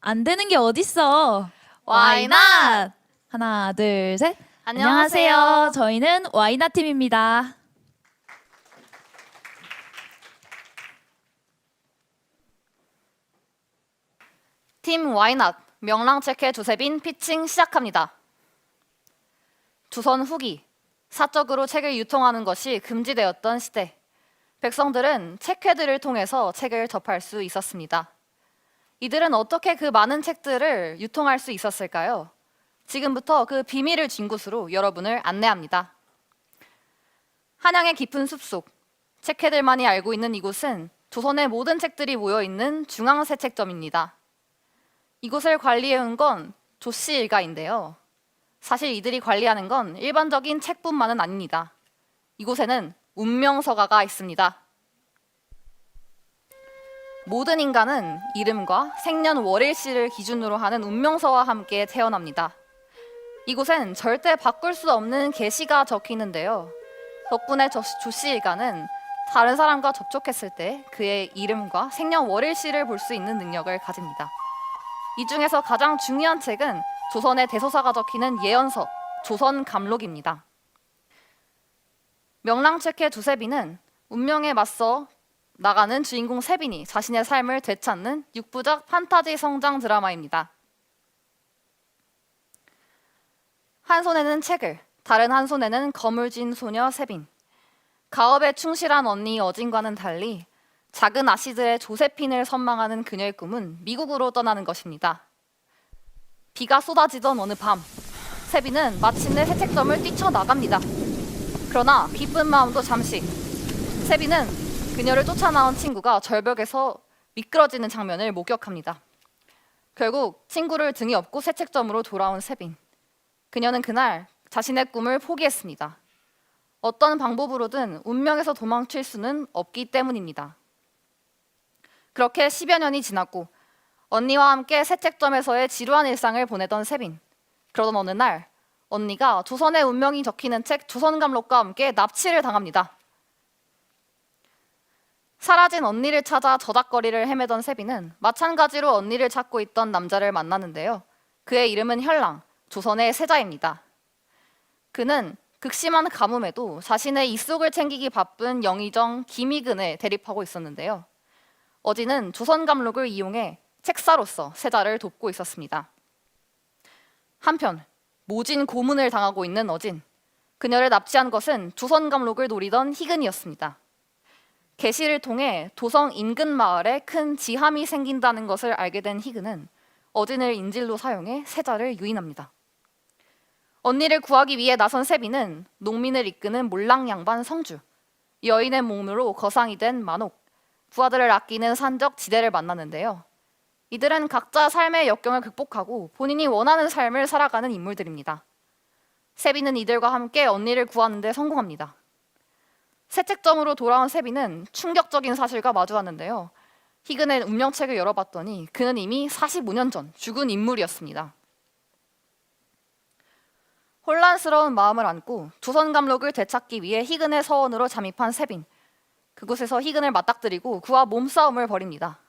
안 되는 게 어딨어. Why not? 하나, 둘, 셋. 안녕하세요. 저희는 와이낫 팀입니다. 팀 와이낫 명랑체케 조셉인 피칭 시작합니다. 조선 후기, 사적으로 책을 유통하는 것이 금지되었던 시대. 백성들은 책회들을 통해서 책을 접할 수 있었습니다. 이들은 어떻게 그 많은 책들을 유통할 수 있었을까요? 지금부터 그 비밀을 쥔 곳으로 여러분을 안내합니다. 한양의 깊은 숲속, 책회들만이 알고 있는 이곳은 조선의 모든 책들이 모여있는 중앙세책점입니다. 이곳을 관리해온 건 조씨 일가인데요. 사실 이들이 관리하는 건 일반적인 책뿐만은 아닙니다. 이곳에는 운명서가가 있습니다. 모든 인간은 이름과 생년월일시를 기준으로 하는 운명서와 함께 태어납니다. 이곳엔 절대 바꿀 수 없는 계시가 적히는데요. 덕분에 조씨 일가는 다른 사람과 접촉했을 때 그의 이름과 생년월일시를 볼 수 있는 능력을 가집니다. 이 중에서 가장 중요한 책은 조선의 대소사가 적히는 예언서, 조선감록입니다. 명랑체케 조세빈은 운명에 맞서 나가는 주인공 세빈이 자신의 삶을 되찾는 6부작 판타지 성장 드라마입니다. 한 손에는 책을, 다른 한 손에는 검을 쥔 소녀 세빈. 가업에 충실한 언니 어진과는 달리 작은 아씨들의 조세핀을 선망하는 그녀의 꿈은 미국으로 떠나는 것입니다. 비가 쏟아지던 어느 밤, 세빈은 마침내 세책점을 뛰쳐나갑니다. 그러나 기쁜 마음도 잠시. 세빈은 그녀를 쫓아나온 친구가 절벽에서 미끄러지는 장면을 목격합니다. 결국 친구를 등에 업고 세책점으로 돌아온 세빈. 그녀는 그날 자신의 꿈을 포기했습니다. 어떤 방법으로든 운명에서 도망칠 수는 없기 때문입니다. 그렇게 10여 년이 지났고 언니와 함께 세책점에서의 지루한 일상을 보내던 세빈. 그러던 어느 날 언니가 조선의 운명이 적히는 책 조선감록과 함께 납치를 당합니다. 사라진 언니를 찾아 저작거리를 헤매던 세빈은 마찬가지로 언니를 찾고 있던 남자를 만나는데요. 그의 이름은 현랑, 조선의 세자입니다. 그는 극심한 가뭄에도 자신의 이속을 챙기기 바쁜 영의정 김희근을 대립하고 있었는데요. 어진은 조선감록을 이용해 책사로서 세자를 돕고 있었습니다. 한편 모진 고문을 당하고 있는 어진. 그녀를 납치한 것은 조선감록을 노리던 희근이었습니다. 계시를 통해 도성 인근 마을에 큰 지함이 생긴다는 것을 알게 된 희근은 어진을 인질로 사용해 세자를 유인합니다. 언니를 구하기 위해 나선 세빈은 농민을 이끄는 몰랑 양반 성주, 여인의 몸으로 거상이 된 만옥, 부하들을 아끼는 산적 지대를 만나는데요. 이들은 각자 삶의 역경을 극복하고 본인이 원하는 삶을 살아가는 인물들입니다. 세빈은 이들과 함께 언니를 구하는 데 성공합니다. 세책점으로 돌아온 세빈은 충격적인 사실과 마주하는데요. 희근의 운명책을 열어봤더니 그는 이미 45년 전 죽은 인물이었습니다. 혼란스러운 마음을 안고 조선감록을 되찾기 위해 희근의 서원으로 잠입한 세빈. 그곳에서 희근을 맞닥뜨리고 그와 몸싸움을 벌입니다.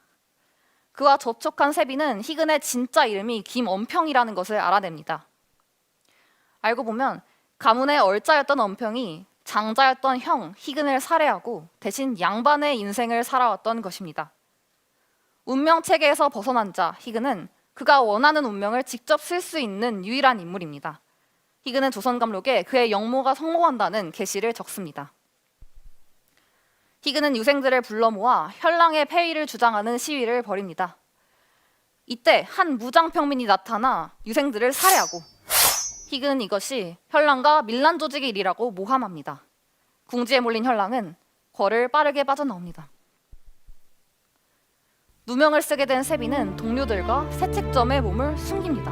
그와 접촉한 세빈은 희근의 진짜 이름이 김엄평이라는 것을 알아냅니다. 알고 보면 가문의 얼자였던 엄평이 장자였던 형 희근을 살해하고 대신 양반의 인생을 살아왔던 것입니다. 운명체계에서 벗어난 자 희근은 그가 원하는 운명을 직접 쓸 수 있는 유일한 인물입니다. 희근은 조선감록에 그의 영모가 성공한다는 계시를 적습니다. 희근은 유생들을 불러 모아 현랑의 폐위를 주장하는 시위를 벌입니다. 이때 한 무장평민이 나타나 유생들을 살해하고 희근은 이것이 현랑과 밀란 조직의 일이라고 모함합니다. 궁지에 몰린 현랑은 궐을 빠르게 빠져나옵니다. 누명을 쓰게 된 세빈은 동료들과 세책점에 몸을 숨깁니다.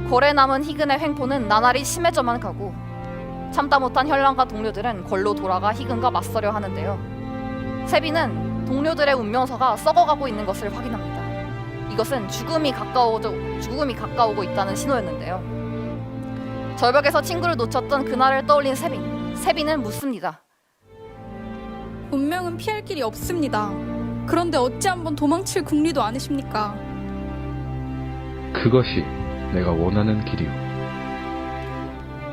궐에 남은 희근의 횡포는 나날이 심해져만 가고 참다 못한 현랑과 동료들은 궐로 돌아가 희근과 맞서려 하는데요. 세빈은 동료들의 운명서가 썩어가고 있는 것을 확인합니다. 이것은 죽음이 가까우고 있다는 신호였는데요. 절벽에서 친구를 놓쳤던 그날을 떠올린 세빈은 묻습니다. 운명은 피할 길이 없습니다. 그런데 어찌 한번 도망칠 궁리도 않으십니까? 그것이 내가 원하는 길이오.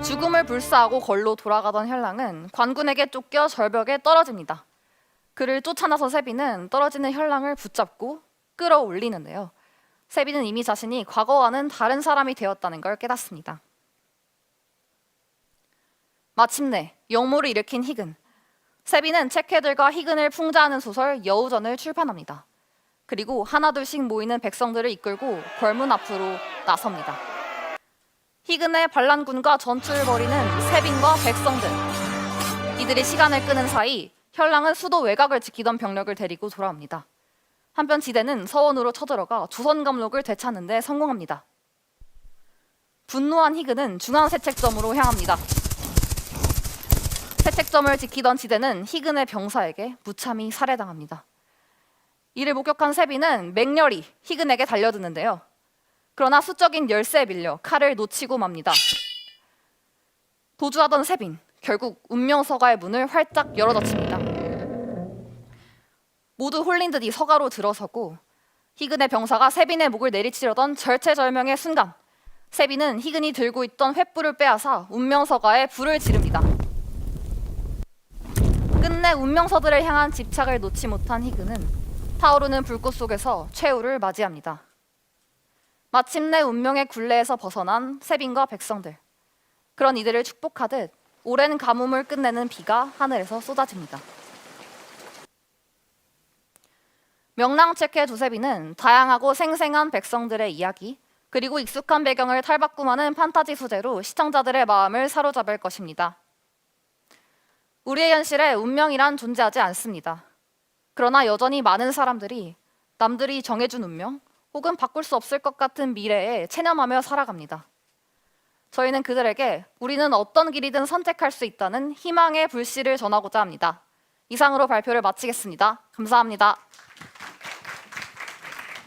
죽음을 불사하고 걸로 돌아가던 혈랑은 관군에게 쫓겨 절벽에 떨어집니다. 그를 쫓아나서 세비는 떨어지는 혈랑을 붙잡고 끌어올리는데요. 세비는 이미 자신이 과거와는 다른 사람이 되었다는 걸 깨닫습니다. 마침내 영모를 일으킨 희근. 세비는 체케들과 희근을 풍자하는 소설 여우전을 출판합니다. 그리고 하나둘씩 모이는 백성들을 이끌고 벌문 앞으로 나섭니다. 희근의 반란군과 전투를 벌이는 세빈과 백성들. 이들이 시간을 끄는 사이 혈랑은 수도 외곽을 지키던 병력을 데리고 돌아옵니다. 한편 지대는 서원으로 쳐들어가 조선 감록을 되찾는 데 성공합니다. 분노한 희근은 중앙세책점으로 향합니다. 세책점을 지키던 지대는 희근의 병사에게 무참히 살해당합니다. 이를 목격한 세비는 맹렬히 희근에게 달려드는데요. 그러나 수적인 열세에 밀려 칼을 놓치고 맙니다. 도주하던 세빈, 결국 운명서가의 문을 활짝 열어젖힙니다. 모두 홀린 듯이 서가로 들어서고 희근의 병사가 세빈의 목을 내리치려던 절체절명의 순간, 세빈은 희근이 들고 있던 횃불을 빼앗아 운명서가에 불을 지릅니다. 끝내 운명서들을 향한 집착을 놓지 못한 희근은 타오르는 불꽃 속에서 최후를 맞이합니다. 마침내 운명의 굴레에서 벗어난 세빈과 백성들. 그런 이들을 축복하듯 오랜 가뭄을 끝내는 비가 하늘에서 쏟아집니다. 명랑체케 두세비는 다양하고 생생한 백성들의 이야기, 그리고 익숙한 배경을 탈바꿈하는 판타지 소재로 시청자들의 마음을 사로잡을 것입니다. 우리의 현실에 운명이란 존재하지 않습니다. 그러나 여전히 많은 사람들이 남들이 정해준 운명 혹은 바꿀 수 없을 것 같은 미래에 체념하며 살아갑니다. 저희는 그들에게 우리는 어떤 길이든 선택할 수 있다는 희망의 불씨를 전하고자 합니다. 이상으로 발표를 마치겠습니다. 감사합니다.